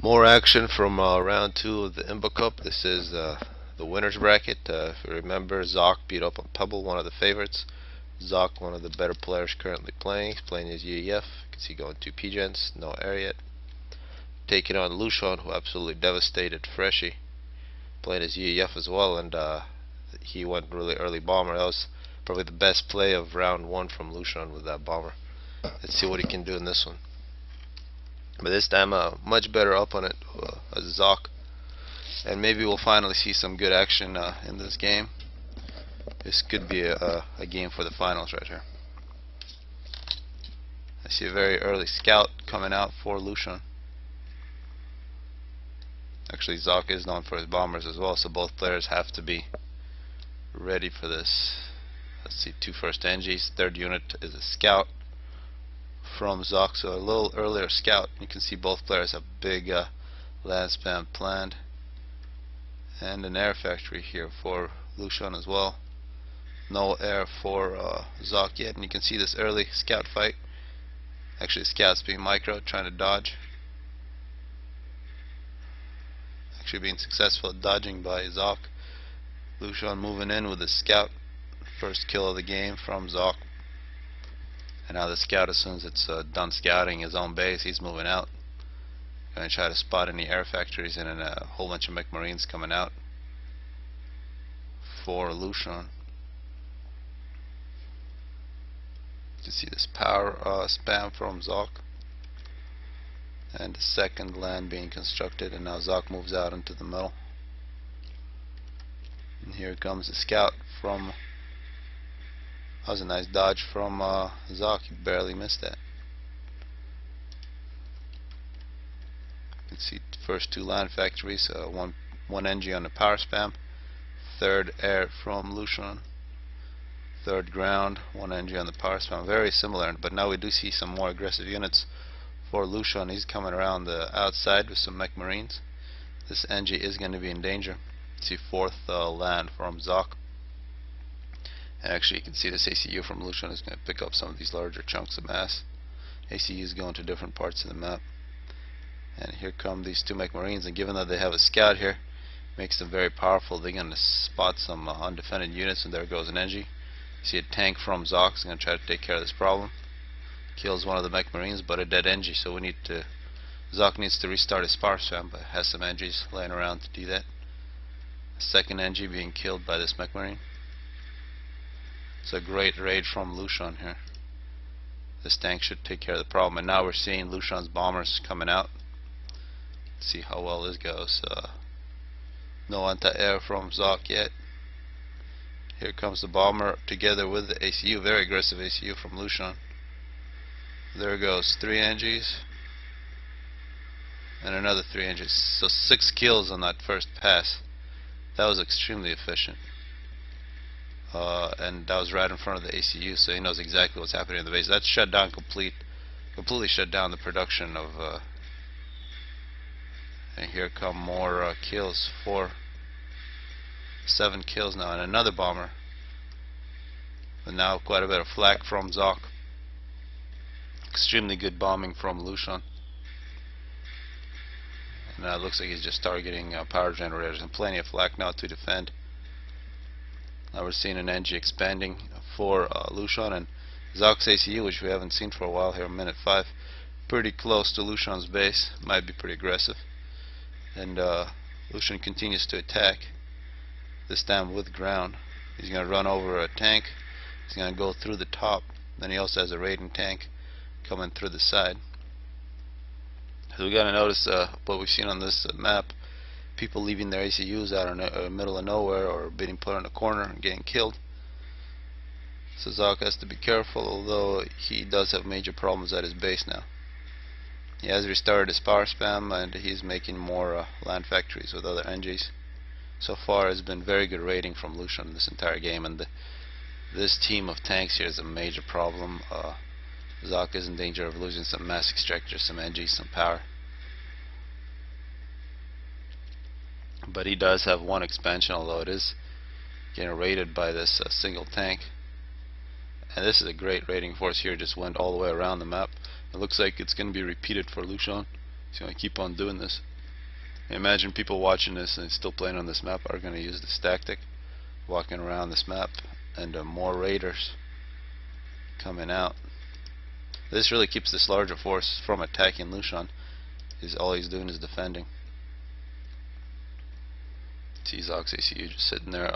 More action from round 2 of the IMBA Cup. This is the winner's bracket. If you remember, Zock beat up on Pebble, one of the favorites. Zock, one of the better players currently playing. He's playing his UEF. You can see going 2 P-Gens, no air yet. Taking on Lucian, who absolutely devastated Freshie. Playing his UEF as well, and he went really early bomber. That was probably the best play of round 1 from Lucian with that bomber. Let's see what he can do in this one. But this time, much better opponent, as Zock, and maybe we'll finally see some good action in this game. This could be a game for the finals right here. I see a very early scout coming out for Lucian. Actually, Zock is known for his bombers as well, so both players have to be ready for this. Let's see, 2 first NGs. Third unit is a scout from Zock, so a little earlier scout. You can see both players have big land spam planned, and an air factory here for Lucian as well. No air for Zock yet, and you can see this early scout fight. Actually, scouts being micro, trying to dodge. Actually being successful at dodging by Zock. Lucian moving in with the scout. First kill of the game from Zock. And now the scout, as soon as it's done scouting his own base, he's moving out. Going to try to spot any air factories, and then a whole bunch of mech marines coming out for Lucian. You can see this power spam from Zock. And the second land being constructed, and now Zock moves out into the middle. And here comes the scout from... That was a nice dodge from Zock. He barely missed that. You can see the first 2 land factories, one NG on the power spam, third air from Lucian, third ground, 1 NG on the power spam. Very similar, but now we do see some more aggressive units for Lucian. He's coming around the outside with some mech marines. This NG is going to be in danger. See 4th land from Zock. And actually, you can see this ACU from Lucian is going to pick up some of these larger chunks of mass. ACUs going to different parts of the map. And here come these 2 mech marines, and given that they have a scout here, makes them very powerful. They're going to spot some undefended units, and there goes an NG. You see a tank from Zock is going to try to take care of this problem. Kills one of the mech marines, but a dead NG, so Zock needs to restart his power spam, but has some NGs laying around to do that. Second NG being killed by this mech marine. It's a great raid from Lucian here. This tank should take care of the problem, and now we're seeing Lucian's bombers coming out. Let's see how well this goes. No anti-air from Zock yet. Here comes the bomber together with the ACU, very aggressive ACU from Lucian. There goes 3 NGs and another 3 NGs. So 6 kills on that first pass. That was extremely efficient. And that was right in front of the ACU, so he knows exactly what's happening in the base. That's shut down completely shut down the production of and here come more kills. 7 kills now, and another bomber. But now quite a bit of flak from Zock. Extremely good bombing from Lucian. And now it looks like he's just targeting power generators, and plenty of flak now to defend. Now we're seeing an NG expanding for Lucian, and Zock's ACU, which we haven't seen for a while here, minute 5, pretty close to Lucian's base. Might be pretty aggressive. And Lucian continues to attack, this time with ground. He's going to run over a tank. He's going to go through the top. Then he also has a raiding tank coming through the side. So we got to notice what we've seen on this map. People leaving their ACUs out in the middle of nowhere, or being put in a corner and getting killed. So Zock has to be careful, although he does have major problems at his base now. He has restarted his power spam, and he's making more land factories with other NGs. So far has been very good raiding from Lucian this entire game, and this team of tanks here is a major problem. Zock is in danger of losing some mass extractors, some NGs, some power. But he does have 1 expansion, although it is getting raided by this single tank. And this is a great raiding force here, just went all the way around the map. It looks like it's going to be repeated for Lucian. He's going to keep on doing this. Imagine people watching this and still playing on this map are going to use this tactic, walking around this map, and more raiders coming out. This really keeps this larger force from attacking Lushan. All he's doing is defending. See Zock's ACU just sitting there.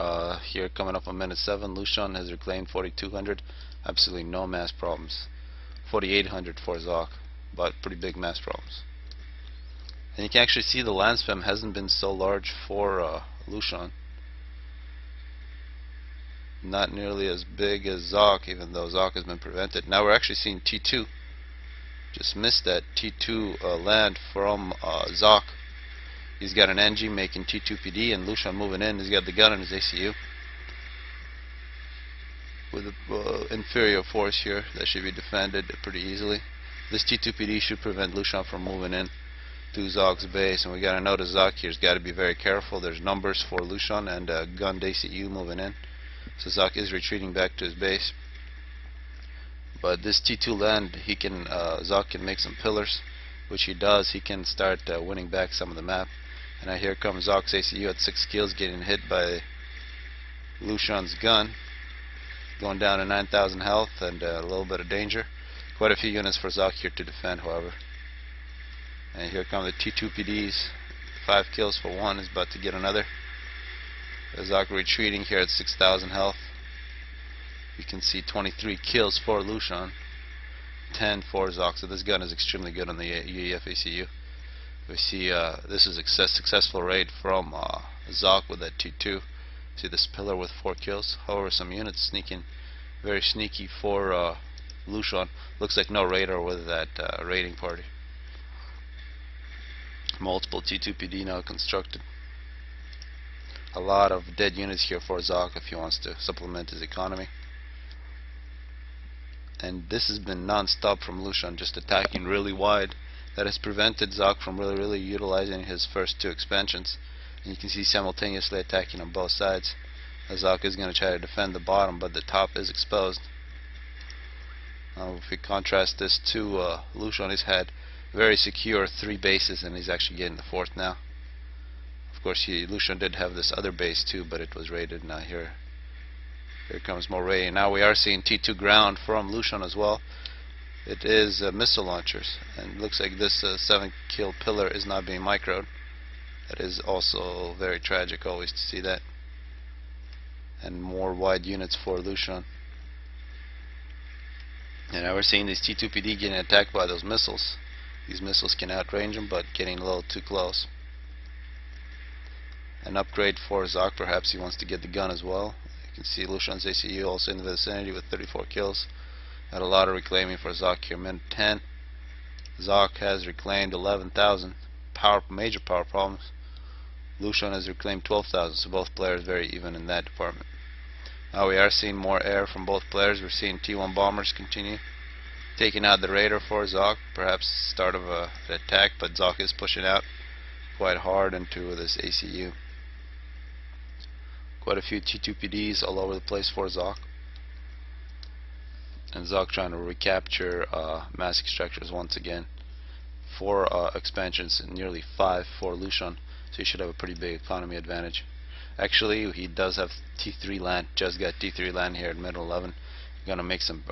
Here coming up on minute 7, Lushan has reclaimed 4,200. Absolutely no mass problems. 4,800 for Zock, but pretty big mass problems. And you can actually see the land spam hasn't been so large for Lushan. Not nearly as big as Zock, even though Zock has been prevented. Now we're actually seeing T2. Just missed that T2 land from Zock. He's got an NG making T2 PD, and Lushan moving in. He's got the gun in his ACU. With an inferior force here, that should be defended pretty easily. This T2 PD should prevent Lushan from moving in to Zock's base, and we got to notice Zock here's got to be very careful. There's numbers for Lushan and gunned ACU moving in, so Zock is retreating back to his base. But this T2 land, he can Zock can make some pillars, which he does. He can start winning back some of the map. And now here comes Zock's ACU at 6 kills, getting hit by Lushan's gun, going down to 9,000 health and a little bit of danger. Quite a few units for Zock here to defend, however. And here come the T2 PDs. 5 kills for one, is about to get another. Zock retreating here at 6,000 health. You can see 23 kills for Lushan, 10 for Zock. So this gun is extremely good on the UEF ACU. We see this is a successful raid from Zock with that T2. See this pillar with 4 kills. However, some units sneaking, very sneaky for Lushan. Looks like no raider with that raiding party. Multiple T2 PD now constructed. A lot of dead units here for Zock if he wants to supplement his economy. And this has been non-stop from Lushan, just attacking really wide. That has prevented Zock from really utilizing his first 2 expansions. And you can see simultaneously attacking on both sides. Zock is going to try to defend the bottom, but the top is exposed. If we contrast this to Lushan, he's had very secure 3 bases, and he's actually getting the 4th now. Of course, Lushan did have this other base too, but it was raided. Now here comes more raiding. Now we are seeing T2 ground from Lushan as well. It is missile launchers, and it looks like this 7 kill pillar is not being microed. That is also very tragic always to see that. And more wide units for Lushan. And now we're seeing these T2 PD getting attacked by those missiles. These missiles can outrange them, but getting a little too close. An upgrade for Zock, perhaps he wants to get the gun as well. You can see Lushan's ACU also in the vicinity with 34 kills. Had a lot of reclaiming for Zock here. Minute 10. Zock has reclaimed 11,000. Major power problems. Lushan has reclaimed 12,000, so both players very even in that department. Now we are seeing more air from both players. We're seeing T1 bombers continue taking out the raider for Zock. Perhaps start of an attack, but Zock is pushing out quite hard into this ACU. Quite a few T2 PDs all over the place for Zock. And Zock trying to recapture mass extractors once again. 4 expansions and nearly 5 for Lushan, so he should have a pretty big economy advantage. Actually, he does have T3 land. Just got T3 land here at middle 11. Gonna make some.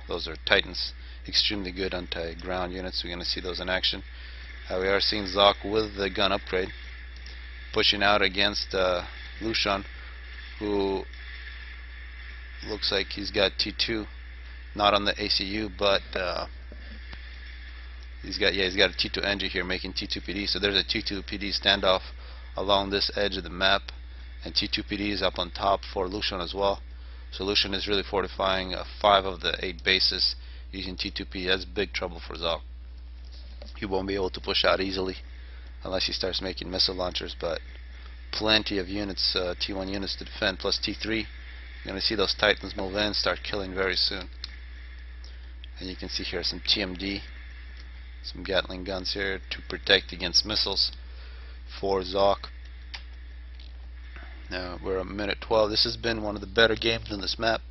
Those are Titans, extremely good anti-ground units. We're gonna see those in action. We are seeing Zock with the gun upgrade, pushing out against Lushan, who looks like he's got T2, not on the ACU, but he's got a T2 NG here making T2 PD. So there's a T2 PD standoff along this edge of the map, and T2 PD is up on top for Lushan as well. So Lushan is really fortifying 5 of the 8 bases using T2 PD. That's big trouble for Zock. He won't be able to push out easily unless he starts making missile launchers, but plenty of units, T1 units to defend, plus T3. You're going to see those Titans move in, start killing very soon. And you can see here some TMD, some Gatling guns here to protect against missiles for Zock. Now we're at minute 12. This has been one of the better games on this map.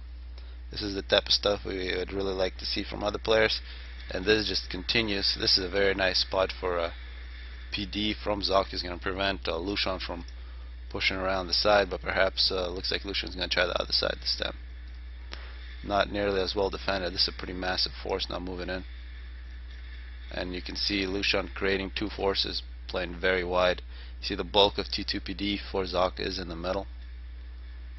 This is the type of stuff we would really like to see from other players, and this just continues. This is a very nice spot for PD from Zock is going to prevent Lushan from pushing around the side, but perhaps looks like Lushan's going to try the other side this time. Not nearly as well defended. This is a pretty massive force now moving in. And you can see Lushan creating two forces, playing very wide. You see the bulk of T2PD for Zock is in the middle.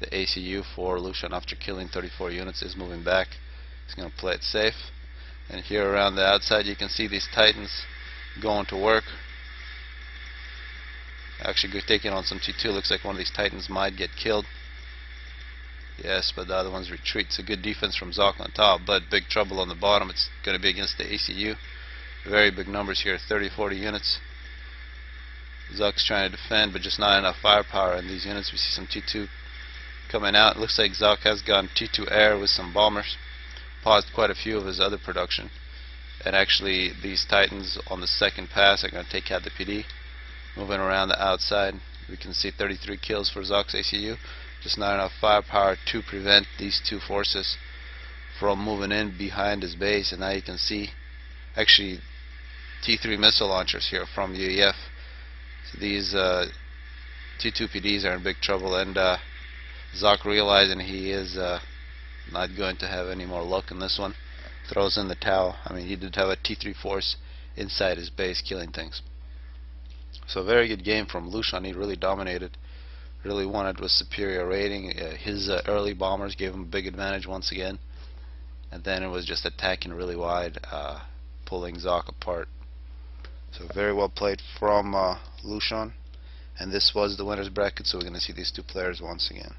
The ACU for Lushan, after killing 34 units, is moving back. He's going to play it safe. And here around the outside you can see these Titans going to work. Actually taking on some T2. Looks like one of these Titans might get killed. Yes, but the other ones retreat. It's a good defense from Zock on top, but big trouble on the bottom. It's going to be against the ACU. Very big numbers here, 30-40 units. Zock's trying to defend, but just not enough firepower in these units. We see some T2 coming out. It looks like Zock has gone T2 air with some bombers. Paused quite a few of his other production. And actually, these Titans on the second pass are going to take out the PD. Moving around the outside, we can see 33 kills for Zock's ACU. Just not enough firepower to prevent these two forces from moving in behind his base. And now you can see actually T3 missile launchers here from UEF. So these T2 PDs are in big trouble, and Zock, realizing he is not going to have any more luck in this one, throws in the towel. I mean, he did have a T3 force inside his base killing things. So very good game from Lushan. He really dominated, really won it with superior rating. His early bombers gave him a big advantage once again, and then it was just attacking really wide, pulling Zock apart. So very well played from Lushan, and this was the winner's bracket, so we're going to see these two players once again.